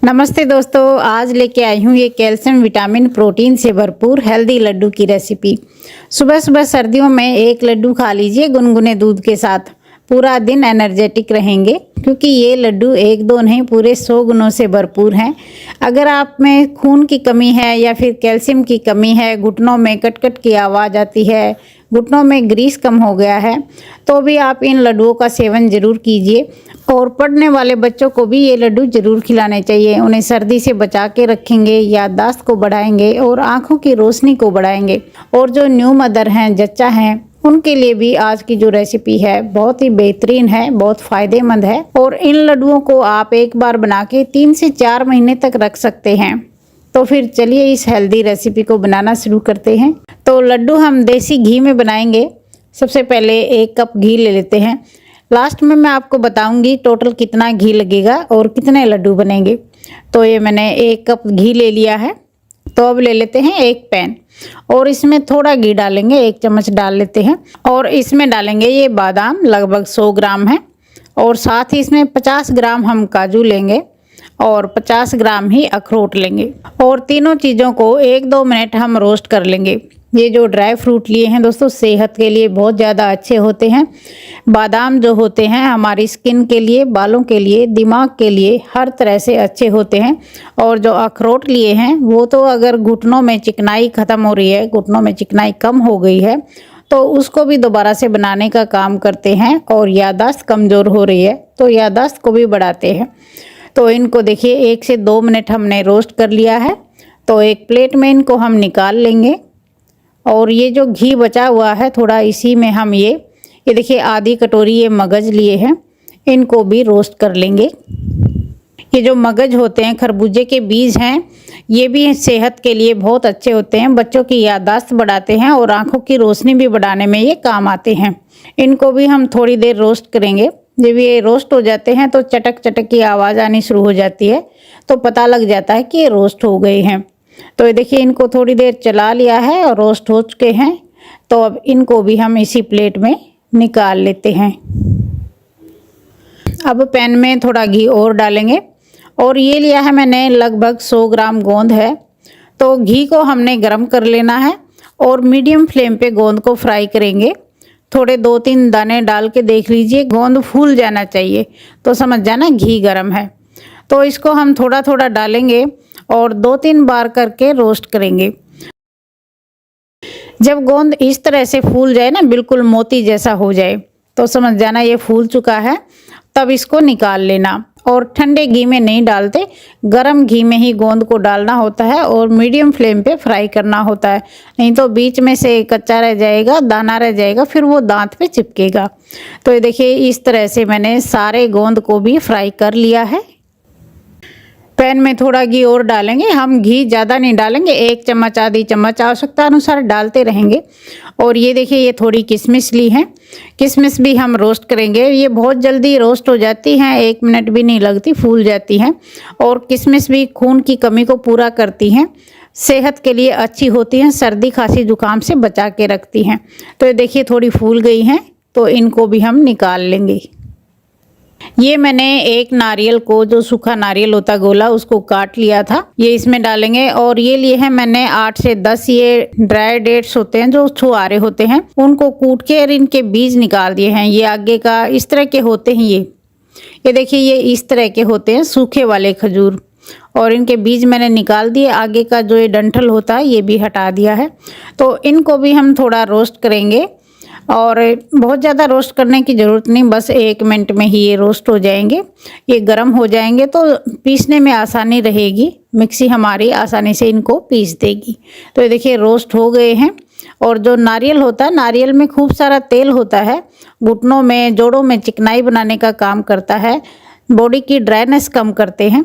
नमस्ते दोस्तों, आज लेके आई हूँ ये कैल्शियम विटामिन प्रोटीन से भरपूर हेल्दी लड्डू की रेसिपी। सुबह सुबह सर्दियों में एक लड्डू खा लीजिए गुनगुने दूध के साथ, पूरा दिन एनर्जेटिक रहेंगे क्योंकि ये लड्डू एक दो नहीं पूरे 100 गुणों से भरपूर हैं। अगर आप में खून की कमी है या फिर कैल्शियम की कमी है, घुटनों में कट-कट की आवाज़ आती है, घुटनों में ग्रीस कम हो गया है, तो भी आप इन लड्डुओं का सेवन ज़रूर कीजिए। और पढ़ने वाले बच्चों को भी ये लड्डू ज़रूर खिलाने चाहिए। उन्हें सर्दी से बचा के रखेंगे, याददाश्त को बढ़ाएंगे और आँखों की रोशनी को बढ़ाएंगे। और जो न्यू मदर हैं, जच्चा हैं, उनके लिए भी आज की जो रेसिपी है बहुत ही बेहतरीन है, बहुत फ़ायदेमंद है। और इन लड्डुओं को आप एक बार बना के 3 से 4 महीने तक रख सकते हैं। तो फिर चलिए इस हेल्दी रेसिपी को बनाना शुरू करते हैं। तो लड्डू हम देसी घी में बनाएंगे। सबसे पहले 1 कप घी ले लेते हैं। लास्ट में मैं आपको बताऊंगी टोटल कितना घी लगेगा और कितने लड्डू बनेंगे। तो ये मैंने 1 कप घी ले लिया है। तो अब ले लेते हैं 1 पैन और इसमें थोड़ा घी डालेंगे, 1 चम्मच डाल लेते हैं। और इसमें डालेंगे ये बादाम, लगभग 100 ग्राम है। और साथ ही इसमें 50 ग्राम हम काजू लेंगे और 50 ग्राम ही अखरोट लेंगे। और तीनों चीज़ों को 1-2 मिनट हम रोस्ट कर लेंगे। ये जो ड्राई फ्रूट लिए हैं दोस्तों, सेहत के लिए बहुत ज़्यादा अच्छे होते हैं। बादाम जो होते हैं हमारी स्किन के लिए, बालों के लिए, दिमाग के लिए हर तरह से अच्छे होते हैं। और जो अखरोट लिए हैं वो तो अगर घुटनों में चिकनाई ख़त्म हो रही है, घुटनों में चिकनाई कम हो गई है, तो उसको भी दोबारा से बनाने का काम करते हैं। और याददाश्त कमज़ोर हो रही है तो याददाश्त को भी बढ़ाते हैं। तो इनको देखिए 1 से 2 मिनट हमने रोस्ट कर लिया है। तो एक प्लेट में इनको हम निकाल लेंगे। और ये जो घी बचा हुआ है थोड़ा, इसी में हम ये देखिए आधी कटोरी ये मगज लिए हैं, इनको भी रोस्ट कर लेंगे। ये जो मगज होते हैं, खरबूजे के बीज हैं, ये भी सेहत के लिए बहुत अच्छे होते हैं। बच्चों की याददाश्त बढ़ाते हैं और आँखों की रोशनी भी बढ़ाने में ये काम आते हैं। इनको भी हम थोड़ी देर रोस्ट करेंगे। जब ये रोस्ट हो जाते हैं तो चटक चटक की आवाज़ आनी शुरू हो जाती है, तो पता लग जाता है कि ये रोस्ट हो गए हैं। तो ये देखिए इनको थोड़ी देर चला लिया है और रोस्ट हो चुके हैं। तो अब इनको भी हम इसी प्लेट में निकाल लेते हैं। अब पैन में थोड़ा घी और डालेंगे। और ये लिया है मैंने लगभग 100 ग्राम गोंद है। तो घी को हमने गरम कर लेना है और मीडियम फ्लेम पे गोंद को फ्राई करेंगे। थोड़े 2-3 दाने डाल के देख लीजिए, गोंद फूल जाना चाहिए, तो समझ जाना घी गरम है। तो इसको हम थोड़ा थोड़ा डालेंगे और 2-3 बार करके रोस्ट करेंगे। जब गोंद इस तरह से फूल जाए ना, बिल्कुल मोती जैसा हो जाए, तो समझ जाना ये फूल चुका है। तब इसको निकाल लेना। और ठंडे घी में नहीं डालते, गरम घी में ही गोंद को डालना होता है और मीडियम फ्लेम पे फ्राई करना होता है। नहीं तो बीच में से कच्चा रह जाएगा, दाना रह जाएगा, फिर वो दांत पे चिपकेगा। तो ये देखिए इस तरह से मैंने सारे गोंद को भी फ्राई कर लिया है। पैन में थोड़ा घी और डालेंगे। हम घी ज़्यादा नहीं डालेंगे, 1 चम्मच आधी चम्मच आवश्यकता अनुसार डालते रहेंगे। और ये देखिए ये थोड़ी किशमिश ली है, किशमिश भी हम रोस्ट करेंगे। ये बहुत जल्दी रोस्ट हो जाती हैं, 1 मिनट भी नहीं लगती, फूल जाती हैं। और किशमिश भी खून की कमी को पूरा करती हैं, सेहत के लिए अच्छी होती हैं, सर्दी खांसी जुकाम से बचा के रखती हैं। तो ये देखिए थोड़ी फूल गई हैं, तो इनको भी हम निकाल लेंगे। ये मैंने एक नारियल को, जो सूखा नारियल होता गोला, उसको काट लिया था, ये इसमें डालेंगे। और ये लिए हैं मैंने 8 से 10 ये ड्राई डेट्स होते हैं, जो छुआरे होते हैं, उनको कूट के और इनके बीज निकाल दिए हैं। ये आगे का इस तरह के होते हैं। ये देखिए ये इस तरह के होते हैं सूखे वाले खजूर, और इनके बीज मैंने निकाल दिए। आगे का जो ये डंठल होता है ये भी हटा दिया है। तो इनको भी हम थोड़ा रोस्ट करेंगे। और बहुत ज़्यादा रोस्ट करने की ज़रूरत नहीं, बस 1 मिनट में ही ये रोस्ट हो जाएंगे। ये गर्म हो जाएंगे तो पीसने में आसानी रहेगी, मिक्सी हमारी आसानी से इनको पीस देगी। तो ये देखिए रोस्ट हो गए हैं। और जो नारियल होता है, नारियल में खूब सारा तेल होता है, घुटनों में, जोड़ों में चिकनाई बनाने का काम करता है, बॉडी की ड्राइनेस कम करते हैं।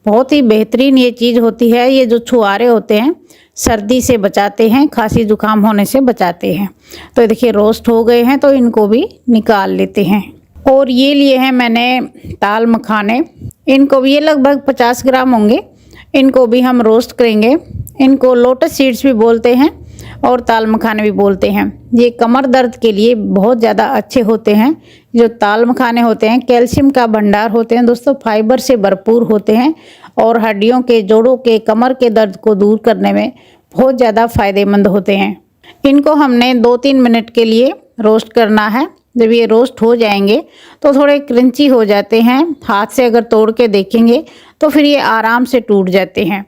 बहुत ही बेहतरीन ये चीज़ होती है। ये जो छुआरे होते हैं सर्दी से बचाते हैं, खांसी जुकाम होने से बचाते हैं। तो देखिए रोस्ट हो गए हैं, तो इनको भी निकाल लेते हैं। और ये लिए हैं मैंने ताल मखाने, इनको भी ये लगभग 50 ग्राम होंगे। इनको भी हम रोस्ट करेंगे। इनको लोटस सीड्स भी बोलते हैं और ताल मखाने भी बोलते हैं। ये कमर दर्द के लिए बहुत ज़्यादा अच्छे होते हैं। जो ताल मखाने होते हैं कैल्शियम का भंडार होते हैं दोस्तों, फाइबर से भरपूर होते हैं और हड्डियों के, जोड़ों के, कमर के दर्द को दूर करने में बहुत ज़्यादा फ़ायदेमंद होते हैं। इनको हमने 2-3 मिनट के लिए रोस्ट करना है। जब ये रोस्ट हो जाएंगे तो थोड़े क्रंची हो जाते हैं। हाथ से अगर तोड़ के देखेंगे तो फिर ये आराम से टूट जाते हैं।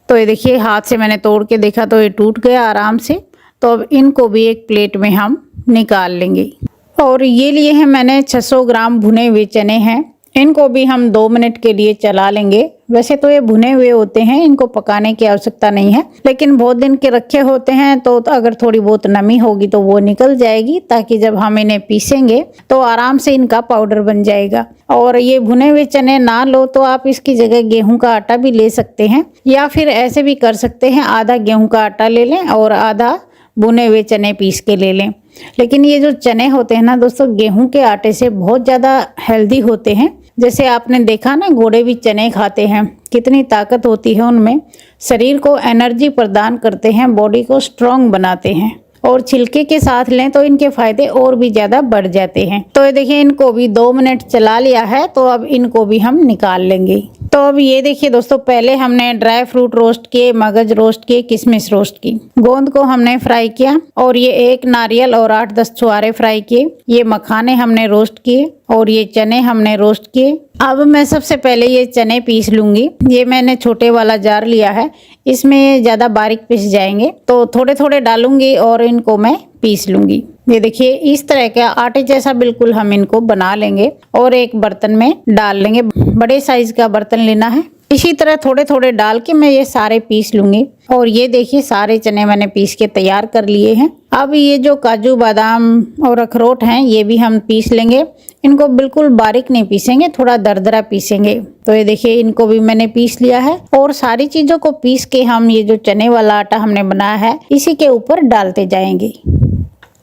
तो ये देखिए, हाथ से मैंने तोड़ के देखा तो ये टूट गया आराम से। तो अब इनको भी एक प्लेट में हम निकाल लेंगे। और ये लिए हैं मैंने 600 ग्राम भुने हुए चने हैं। इनको भी हम 2 मिनट के लिए चला लेंगे। वैसे तो ये भुने हुए होते हैं, इनको पकाने की आवश्यकता नहीं है, लेकिन बहुत दिन के रखे होते हैं तो अगर थोड़ी बहुत नमी होगी तो वो निकल जाएगी, ताकि जब हम इन्हें पीसेंगे तो आराम से इनका पाउडर बन जाएगा। और ये भुने हुए चने ना लो तो आप इसकी जगह गेहूं का आटा भी ले सकते हैं, या फिर ऐसे भी कर सकते हैं, आधा गेहूं का आटा ले लें और आधा भुने हुए चने पीस के ले लें। लेकिन ये जो चने होते हैं ना दोस्तों, गेहूं के आटे से बहुत ज़्यादा हेल्दी होते हैं। जैसे आपने देखा ना, घोड़े भी चने खाते हैं, कितनी ताकत होती है उनमें, शरीर को एनर्जी प्रदान करते हैं, बॉडी को स्ट्रॉन्ग बनाते हैं। और छिलके के साथ लें तो इनके फायदे और भी ज़्यादा बढ़ जाते हैं। तो ये देखिए, इनको भी 2 मिनट चला लिया है, तो अब इनको भी हम निकाल लेंगे। तो अब ये देखिए दोस्तों, पहले हमने ड्राई फ्रूट रोस्ट किए, मगज रोस्ट किए, किशमिश रोस्ट की, गोंद को हमने फ्राई किया, और ये 1 नारियल और 8-10 छुहारे फ्राई किए। ये मखाने हमने रोस्ट किए और ये चने हमने रोस्ट किए। अब मैं सबसे पहले ये चने पीस लूंगी। ये मैंने छोटे वाला जार लिया है, इसमें ज़्यादा बारीक पीस जाएंगे, तो थोड़े थोड़े डालूंगी और इनको मैं पीस लूंगी। ये देखिए, इस तरह का आटे जैसा बिल्कुल हम इनको बना लेंगे और एक बर्तन में डाल लेंगे। बड़े साइज का बर्तन लेना है। इसी तरह थोड़े थोड़े डाल के मैं ये सारे पीस लूंगी। और ये देखिए, सारे चने मैंने पीस के तैयार कर लिए हैं। अब ये जो काजू, बादाम और अखरोट हैं, ये भी हम पीस लेंगे। इनको बिल्कुल बारीक नहीं पीसेंगे, थोड़ा दरदरा पीसेंगे। तो ये देखिए, इनको भी मैंने पीस लिया है। और सारी चीज़ों को पीस के हम ये जो चने वाला आटा हमने बनाया है, इसी के ऊपर डालते जाएंगे।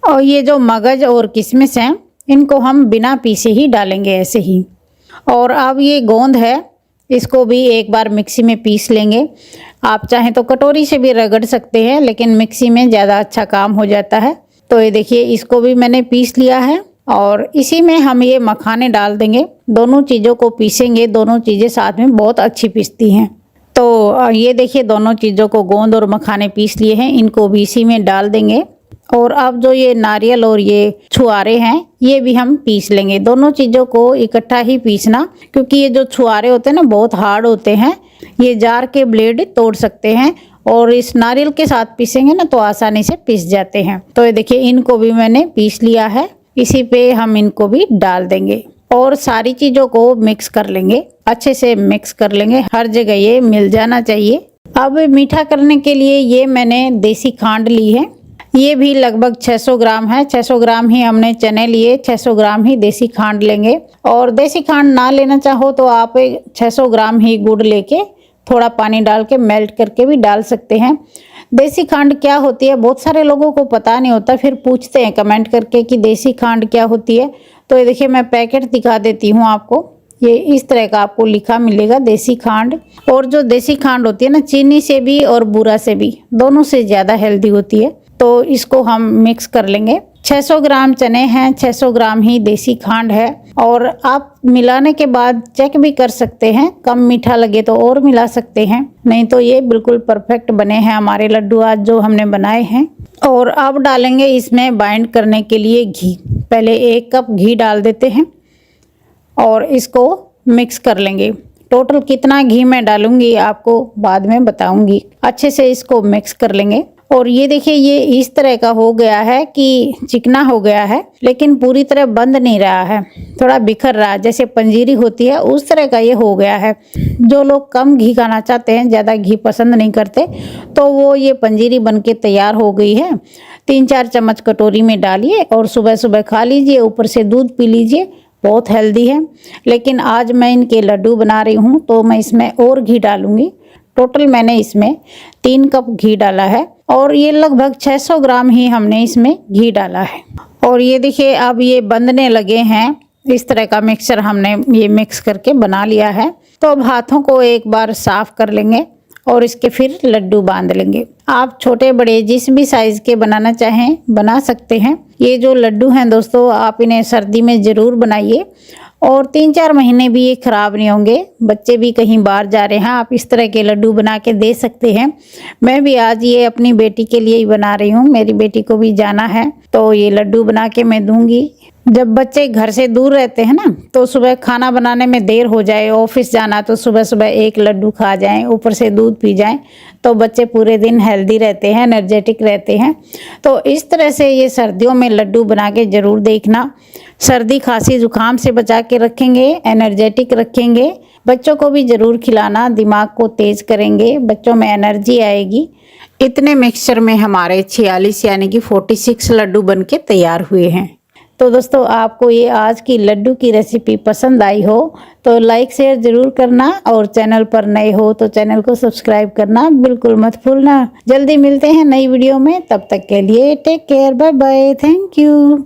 और ये जो मगज और किशमिश हैं, इनको हम बिना पीसे ही डालेंगे ऐसे ही। और अब ये गोंद है, इसको भी एक बार मिक्सी में पीस लेंगे। आप चाहें तो कटोरी से भी रगड़ सकते हैं, लेकिन मिक्सी में ज़्यादा अच्छा काम हो जाता है। तो ये देखिए, इसको भी मैंने पीस लिया है और इसी में हम ये मखाने डाल देंगे। दोनों चीज़ों को पीसेंगे, दोनों चीज़ें साथ में बहुत अच्छी पीसती हैं। तो ये देखिए, दोनों चीज़ों को, गोंद और मखाने पीस लिए हैं, इनको भी इसी में डाल देंगे। और अब जो ये नारियल और ये छुहारे हैं, ये भी हम पीस लेंगे। दोनों चीज़ों को इकट्ठा ही पीसना, क्योंकि ये जो छुहारे होते हैं ना, बहुत हार्ड होते हैं, ये जार के ब्लेड तोड़ सकते हैं। और इस नारियल के साथ पीसेंगे ना तो आसानी से पीस जाते हैं। तो ये देखिए, इनको भी मैंने पीस लिया है, इसी पे हम इनको भी डाल देंगे और सारी चीज़ों को मिक्स कर लेंगे। अच्छे से मिक्स कर लेंगे, हर जगह ये मिल जाना चाहिए। अब मीठा करने के लिए ये मैंने देसी खांड ली है। ये भी लगभग 600 ग्राम है। 600 ग्राम ही हमने चने लिए, 600 ग्राम ही देसी खांड लेंगे। और देसी खांड ना लेना चाहो तो आप 600 ग्राम ही गुड़ लेके थोड़ा पानी डाल के मेल्ट करके भी डाल सकते हैं। देसी खांड क्या होती है, बहुत सारे लोगों को पता नहीं होता, फिर पूछते हैं कमेंट करके कि देसी खांड क्या होती है। तो ये देखिए, मैं पैकेट दिखा देती हूँ आपको। ये इस तरह का आपको लिखा मिलेगा, देसी खांड। और जो देसी खांड होती है ना, चीनी से भी और बूरा से भी, दोनों से ज़्यादा हेल्दी होती है। तो इसको हम मिक्स कर लेंगे। 600 ग्राम चने हैं, 600 ग्राम ही देसी खांड है। और आप मिलाने के बाद चेक भी कर सकते हैं, कम मीठा लगे तो और मिला सकते हैं, नहीं तो ये बिल्कुल परफेक्ट बने हैं हमारे लड्डू आज जो हमने बनाए हैं। और अब डालेंगे इसमें बाइंड करने के लिए घी। पहले 1 कप घी डाल देते हैं और इसको मिक्स कर लेंगे। टोटल कितना घी मैं डालूंगी आपको बाद में बताऊंगी। अच्छे से इसको मिक्स कर लेंगे। और ये देखिए, ये इस तरह का हो गया है कि चिकना हो गया है, लेकिन पूरी तरह बंद नहीं रहा है, थोड़ा बिखर रहा है, जैसे पंजीरी होती है उस तरह का ये हो गया है। जो लोग कम घी खाना चाहते हैं, ज़्यादा घी पसंद नहीं करते, तो वो ये पंजीरी बनके तैयार हो गई है। 3-4 चम्मच कटोरी में डालिए और सुबह सुबह खा लीजिए, ऊपर से दूध पी लीजिए, बहुत हेल्दी है। लेकिन आज मैं इनके लड्डू बना रही हूँ तो मैं इसमें और घी डालूंगी। टोटल मैंने इसमें 3 कप घी डाला है और ये लगभग 600 ग्राम ही हमने इसमें घी डाला है। और ये देखिए, अब ये बंधने लगे हैं। इस तरह का मिक्सचर हमने ये मिक्स करके बना लिया है। तो अब हाथों को एक बार साफ कर लेंगे और इसके फिर लड्डू बांध लेंगे। आप छोटे बड़े जिस भी साइज के बनाना चाहें बना सकते हैं। ये जो लड्डू हैं दोस्तों, आप इन्हें सर्दी में ज़रूर बनाइए और 3-4 महीने भी ये ख़राब नहीं होंगे। बच्चे भी कहीं बाहर जा रहे हैं, आप इस तरह के लड्डू बना के दे सकते हैं। मैं भी आज ये अपनी बेटी के लिए ही बना रही हूँ, मेरी बेटी को भी जाना है तो ये लड्डू बना के मैं दूंगी। जब बच्चे घर से दूर रहते हैं ना, तो सुबह खाना बनाने में देर हो जाए, ऑफिस जाना, तो सुबह सुबह एक लड्डू खा जाएं, ऊपर से दूध पी जाएं, तो बच्चे पूरे दिन हेल्दी रहते हैं, एनर्जेटिक रहते हैं। तो इस तरह से ये सर्दियों में लड्डू बना के ज़रूर देखना। सर्दी खांसी जुकाम से बचा के रखेंगे, एनर्जेटिक रखेंगे। बच्चों को भी ज़रूर खिलाना, दिमाग को तेज़ करेंगे, बच्चों में एनर्जी आएगी। इतने मिक्सचर में हमारे 46 यानी कि 46 लड्डू बन के तैयार हुए हैं। तो दोस्तों, आपको ये आज की लड्डू की रेसिपी पसंद आई हो तो लाइक शेयर ज़रूर करना और चैनल पर नए हो तो चैनल को सब्सक्राइब करना बिल्कुल मत भूलना। जल्दी मिलते हैं नई वीडियो में, तब तक के लिए take care, bye bye, thank you.